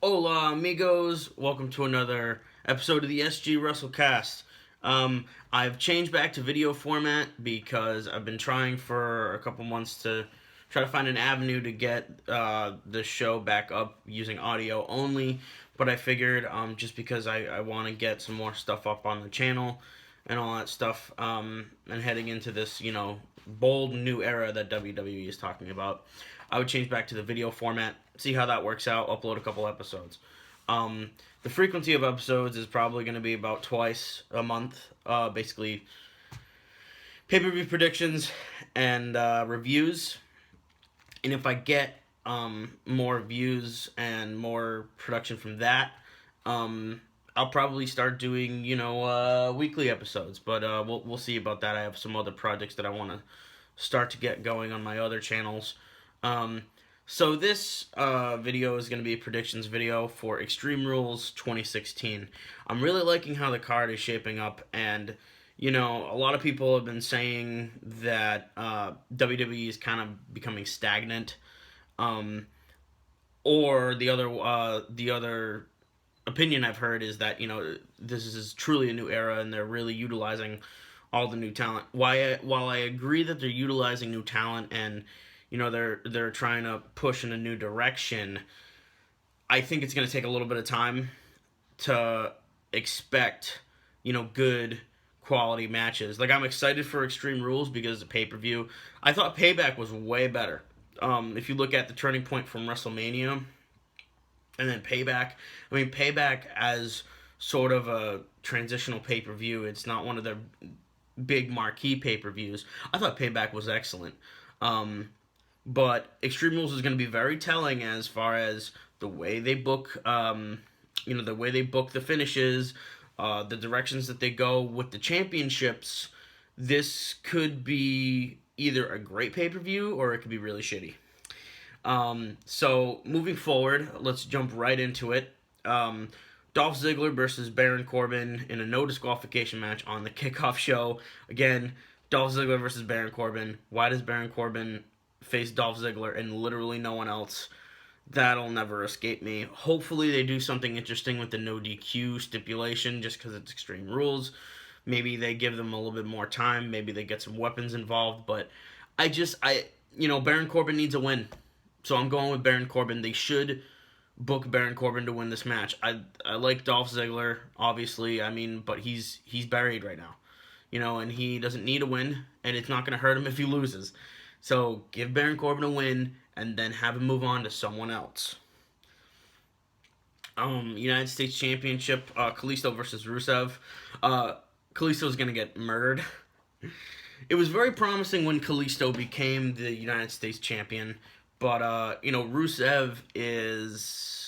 Hola, amigos. Welcome to another episode of the SG Wrestlecast. I've changed back to video format because I've been trying for a couple months to try to find an avenue to get the show back up using audio only. But I figured just because I want to get some more stuff up on the channel and all that stuff, and heading into this, bold new era that WWE is talking about, I would change back to the video format, see how that works out, upload a couple episodes. The frequency of episodes is probably going to be about twice a month, basically pay-per-view predictions and reviews. And if I get more views and more production from that, I'll probably start doing weekly episodes. But we'll see about that. I have some other projects that I want to start to get going on my other channels. So this video is going to be a predictions video for Extreme Rules 2016. I'm really liking how the card is shaping up, and a lot of people have been saying that WWE is kind of becoming stagnant, or the other opinion I've heard is that this is truly a new era and they're really utilizing all the new talent. While I agree that they're utilizing new talent and they're trying to push in a new direction, I think it's going to take a little bit of time to expect good quality matches. Like, I'm excited for Extreme Rules because the pay-per-view, I thought Payback was way better. If you look at the turning point from WrestleMania and then Payback, I mean, Payback as sort of a transitional pay-per-view, it's not one of their big marquee pay-per-views. I thought Payback was excellent. But Extreme Rules is going to be very telling as far as the way they book, the way they book the finishes, the directions that they go with the championships. This could be either a great pay-per-view or it could be really shitty. So moving forward, let's jump right into it. Dolph Ziggler versus Baron Corbin in a no disqualification match on the kickoff show. Again, Dolph Ziggler versus Baron Corbin. Why does Baron Corbin face Dolph Ziggler and literally no one else? That'll never escape me. Hopefully they do something interesting with the no DQ stipulation just because it's Extreme Rules. Maybe they give them a little bit more time. Maybe they get some weapons involved. But Baron Corbin needs a win. So I'm going with Baron Corbin. They should book Baron Corbin to win this match. I like Dolph Ziggler, obviously. But he's buried right now. And he doesn't need a win, and it's not going to hurt him if he loses. So give Baron Corbin a win, and then have him move on to someone else. United States Championship, Kalisto versus Rusev. Kalisto's going to get murdered. It was very promising when Kalisto became the United States champion, but Rusev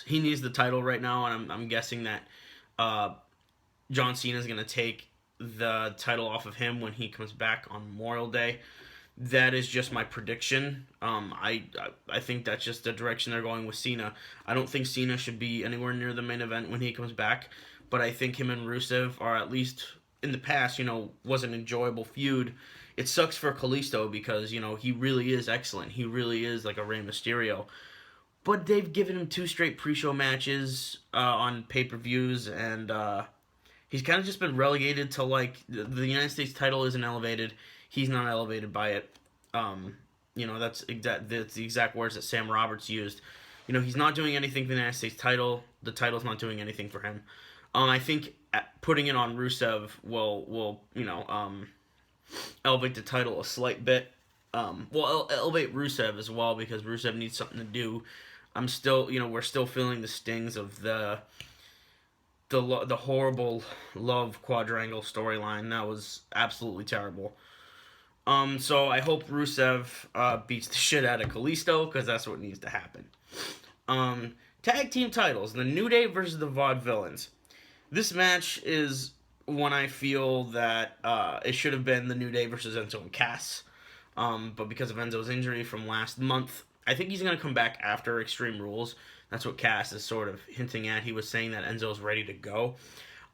he needs the title right now, and I'm guessing that John Cena is going to take the title off of him when he comes back on Memorial Day. That is just my prediction. I think that's just the direction they're going with Cena. I don't think Cena should be anywhere near the main event when he comes back, but I think him and Rusev are, at least in the past, was an enjoyable feud. It sucks for Kalisto because, he really is excellent. He really is like a Rey Mysterio. But they've given him 2 straight pre-show matches on pay-per-views, and he's kind of just been relegated to, like, the United States title isn't elevated. He's not elevated by it. That's the exact words that Sam Roberts used. He's not doing anything for the United States title. The title's not doing anything for him. I think putting it on Rusev will elevate the title a slight bit. Elevate Rusev as well, because Rusev needs something to do. We're still feeling the stings of the horrible love quadrangle storyline. That was absolutely terrible. So I hope Rusev beats the shit out of Kalisto, because that's what needs to happen. Tag team titles: the New Day versus the Vaudevillains. This match is one I feel that it should have been the New Day versus Enzo and Cass. But because of Enzo's injury from last month, I think he's going to come back after Extreme Rules. That's what Cass is sort of hinting at. He was saying that Enzo's ready to go.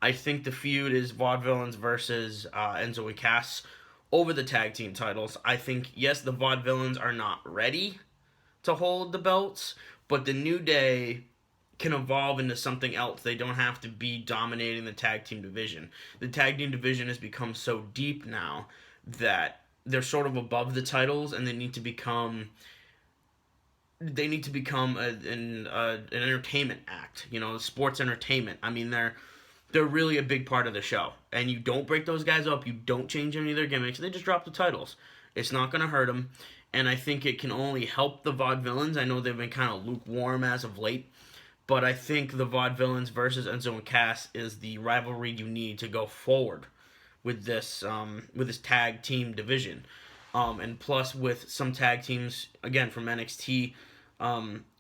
I think the feud is Vaudevillains versus Enzo and Cass over the tag team titles. I think, yes, the Vaudevillains are not ready to hold the belts, but the New Day can evolve into something else. They don't have to be dominating the tag team division. The tag team division has become so deep now that they're sort of above the titles, and they need to become an entertainment act. You know, sports entertainment. I mean, they're really a big part of the show. And you don't break those guys up. You don't change any of their gimmicks. They just drop the titles. It's not going to hurt them. And I think it can only help the Vaudevillains. I know they've been kind of lukewarm as of late. But I think the Vaudevillains versus Enzo and Cass is the rivalry you need to go forward with this tag team division. And plus with some tag teams, again, from NXT,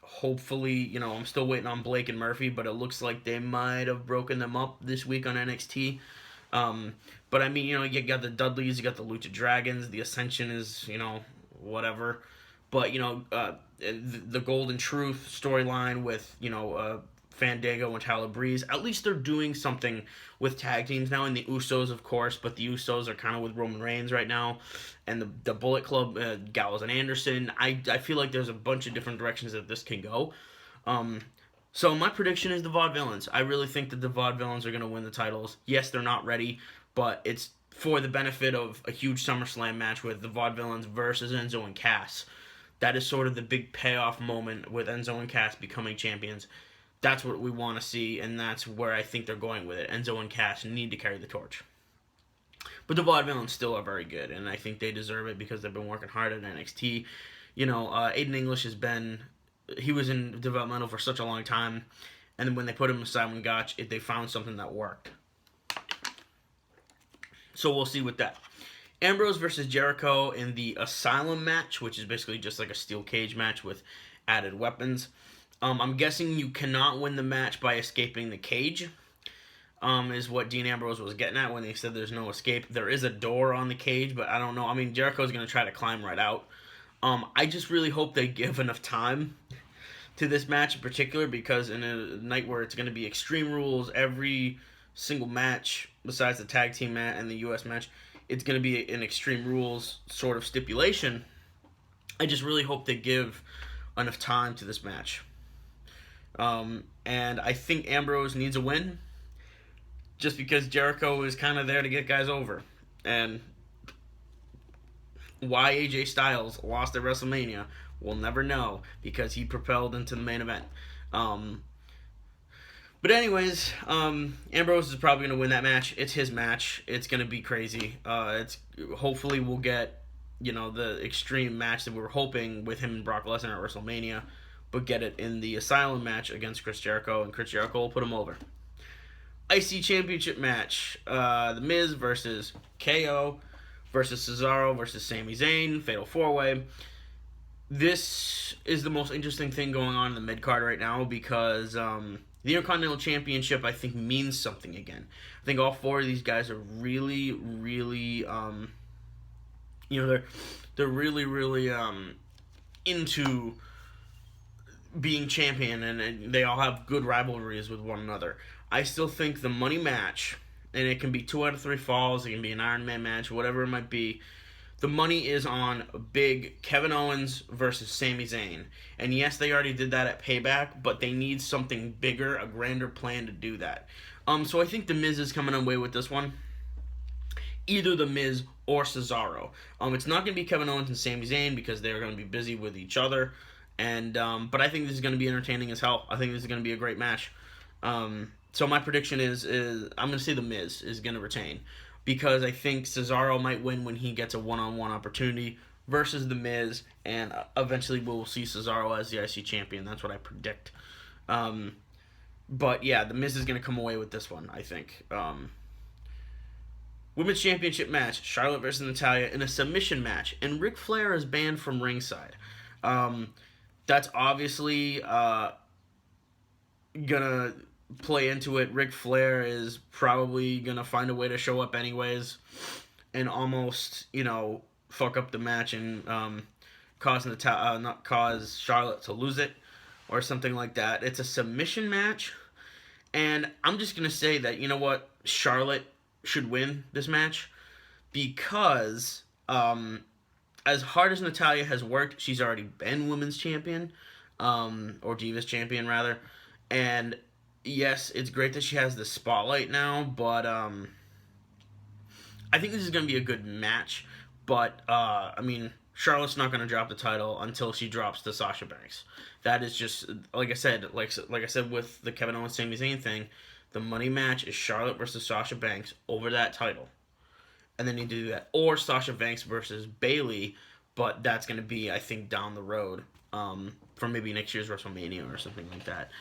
hopefully, you know, I'm still waiting on Blake and Murphy, but it looks like they might have broken them up this week on NXT. But I mean, you know, you got the Dudleys, you got the Lucha Dragons, the Ascension is, you know, whatever. But, you know, the Golden Truth storyline with, you know, Fandango and Tyler Breeze, at least they're doing something with tag teams now, and the Usos, of course, but the Usos are kind of with Roman Reigns right now, and the Bullet Club, Gallows and Anderson. I feel like there's a bunch of different directions that this can go. So my prediction is the Vaudevillains. I really think that the Vaudevillains are going to win the titles. Yes, they're not ready, but it's for the benefit of a huge SummerSlam match with the Vaudevillains versus Enzo and Cass. That is sort of the big payoff moment with Enzo and Cass becoming champions. That's what we want to see, and that's where I think they're going with it. Enzo and Cass need to carry the torch. But the Vaudevillains still are very good, and I think they deserve it because they've been working hard at NXT. You know, Aiden English he was in developmental for such a long time, and then when they put him in Simon Gotch, they found something that worked. So we'll see with that. Ambrose versus Jericho in the Asylum match, which is basically just like a steel cage match with added weapons. I'm guessing you cannot win the match by escaping the cage, is what Dean Ambrose was getting at when he said there's no escape. There is a door on the cage, but I don't know. I mean, Jericho's going to try to climb right out. I just really hope they give enough time to this match in particular, because in a night where it's going to be Extreme Rules, every single match, besides the tag team match and the U.S. match, it's going to be an Extreme Rules sort of stipulation. I just really hope they give enough time to this match. And I think Ambrose needs a win, just because Jericho is kind of there to get guys over. And why AJ Styles lost at WrestleMania, we'll never know, because he propelled into the main event. But anyways, Ambrose is probably going to win that match. It's his match. It's going to be crazy. Hopefully we'll get, you know, the extreme match that we were hoping with him and Brock Lesnar at WrestleMania, but get it in the Asylum match against Chris Jericho, and Chris Jericho will put him over. IC Championship match. The Miz versus KO versus Cesaro versus Sami Zayn. Fatal 4-Way. This is the most interesting thing going on in the mid-card right now, because the Intercontinental Championship, I think, means something again. I think all four of these guys are really, really, you know, they're really, really into being champion, and they all have good rivalries with one another. I still think the money match, and it can be 2 out of 3 falls, it can be an Iron Man match, whatever it might be, the money is on big Kevin Owens versus Sami Zayn. And yes, they already did that at Payback, but they need something bigger, a grander plan to do that. So I think The Miz is coming away with this one. Either The Miz or Cesaro. It's not going to be Kevin Owens and Sami Zayn, because they're going to be busy with each other. And but I think this is going to be entertaining as hell. I think this is going to be a great match. So my prediction is I'm going to say The Miz is going to retain, because I think Cesaro might win when he gets a one-on-one opportunity versus The Miz, and eventually we'll see Cesaro as the IC champion. That's what I predict. But yeah, The Miz is going to come away with this one, I think. Women's Championship match, Charlotte versus Natalya in a submission match, and Ric Flair is banned from ringside. That's obviously gonna play into it. Ric Flair is probably gonna find a way to show up anyways, and almost, you know, fuck up the match and not cause Charlotte to lose it or something like that. It's a submission match, and I'm just gonna say that, you know what, Charlotte should win this match, because as hard as Natalya has worked, she's already been women's champion, or Divas champion rather, And yes, it's great that she has the spotlight now, but I think this is going to be a good match. But I mean, Charlotte's not going to drop the title until she drops to Sasha Banks. That is just like I said, like I said with the Kevin Owens Sami Zayn thing. The money match is Charlotte versus Sasha Banks over that title, and then you do that, or Sasha Banks versus Bayley, but that's going to be, I think, down the road, for maybe next year's WrestleMania or something like that.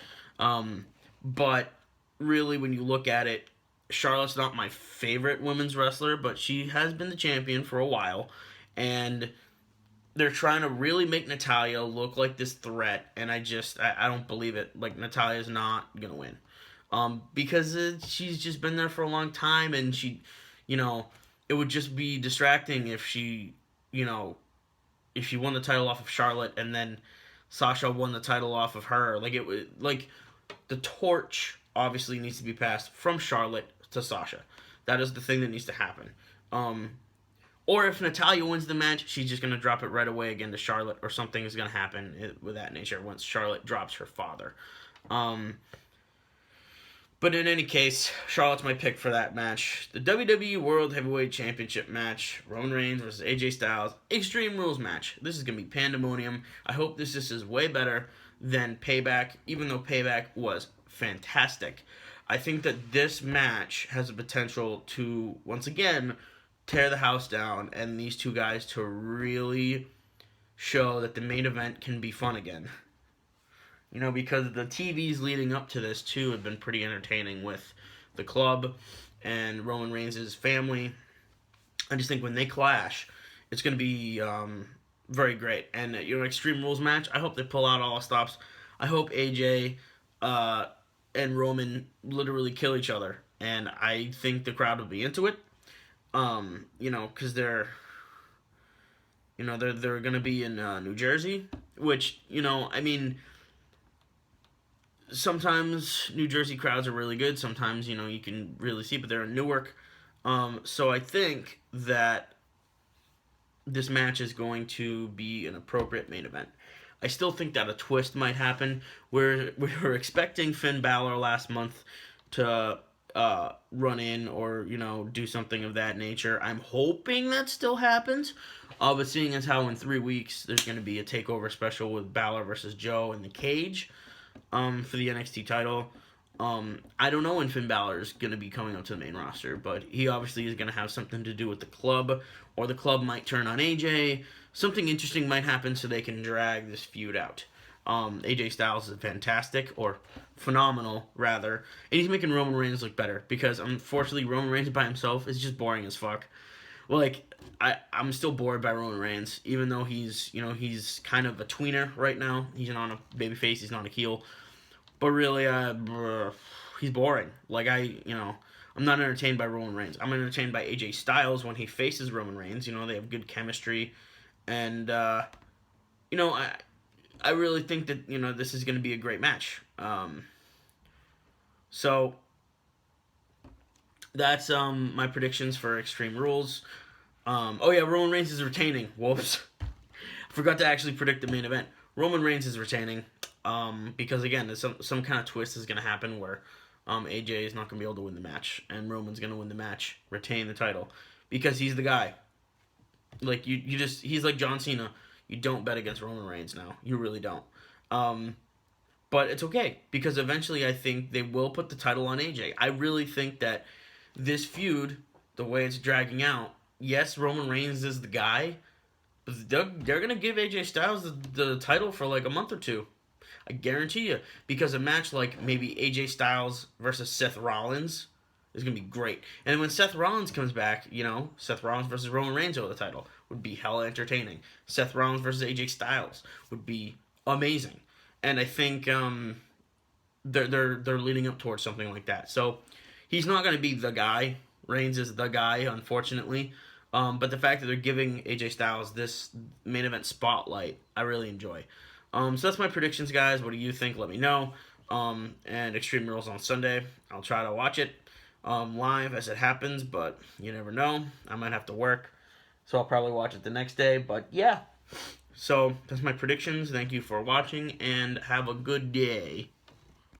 But really, when you look at it, Charlotte's not my favorite women's wrestler, but she has been the champion for a while, and they're trying to really make Natalya look like this threat, and I don't believe it. Like, Natalya's not gonna win, because she's just been there for a long time, and you know, it would just be distracting if you know, if she won the title off of Charlotte and then Sasha won the title off of her. Like, it would, like, the torch obviously needs to be passed from Charlotte to Sasha. That is the thing that needs to happen. Or if Natalya wins the match, she's just gonna drop it right away again to Charlotte, or something is gonna happen with that nature once Charlotte drops her father. But in any case, Charlotte's my pick for that match. The WWE World Heavyweight Championship match, Roman Reigns versus AJ Styles, Extreme Rules match. This is going to be pandemonium. I hope this is way better than Payback, even though Payback was fantastic. I think that this match has the potential to, once again, tear the house down, and these two guys to really show that the main event can be fun again. You know, because the TVs leading up to this, too, have been pretty entertaining with the club and Roman Reigns' family. I just think when they clash, it's going to be very great. And, Extreme Rules match, I hope they pull out all the stops. I hope AJ and Roman literally kill each other. And I think the crowd will be into it. Because they're going to be in New Jersey, which, I mean, sometimes New Jersey crowds are really good. Sometimes, you can really see, but they're in Newark. So I think that this match is going to be an appropriate main event. I still think that a twist might happen. We were expecting Finn Balor last month to run in or, do something of that nature. I'm hoping that still happens. But seeing as how in 3 weeks there's going to be a takeover special with Balor versus Joe in the cage, for the NXT title. I don't know when Finn Balor is going to be coming up to the main roster, but he obviously is going to have something to do with the club, or the club might turn on AJ. Something interesting might happen so they can drag this feud out. AJ Styles is fantastic, or phenomenal, rather, and he's making Roman Reigns look better, because unfortunately Roman Reigns by himself is just boring as fuck. Like, I'm still bored by Roman Reigns, even though he's kind of a tweener right now. He's not a babyface, he's not a heel. But really, he's boring. Like, I'm not entertained by Roman Reigns. I'm entertained by AJ Styles when he faces Roman Reigns. They have good chemistry. And, I really think that, this is going to be a great match. So that's my predictions for Extreme Rules. Roman Reigns is retaining. Whoops. Forgot to actually predict the main event. Roman Reigns is retaining. Because again, there's some kind of twist is going to happen where AJ is not going to be able to win the match, and Roman's going to win the match, retain the title, because he's the guy. Like, he's like John Cena. You don't bet against Roman Reigns now. You really don't. But it's okay, because eventually I think they will put the title on AJ. I really think that this feud, the way it's dragging out, yes, Roman Reigns is the guy, but they're going to give AJ Styles the title for like a month or two. I guarantee you. Because a match like maybe AJ Styles versus Seth Rollins is going to be great. And when Seth Rollins comes back, Seth Rollins versus Roman Reigns over the title would be hella entertaining. Seth Rollins versus AJ Styles would be amazing. And I think they're leading up towards something like that. So he's not going to be the guy. Reigns is the guy, unfortunately. But the fact that they're giving AJ Styles this main event spotlight, I really enjoy. So that's my predictions, guys. What do you think? Let me know. And Extreme Rules on Sunday. I'll try to watch it live as it happens, but you never know. I might have to work, so I'll probably watch it the next day. But yeah. So that's my predictions. Thank you for watching, and have a good day.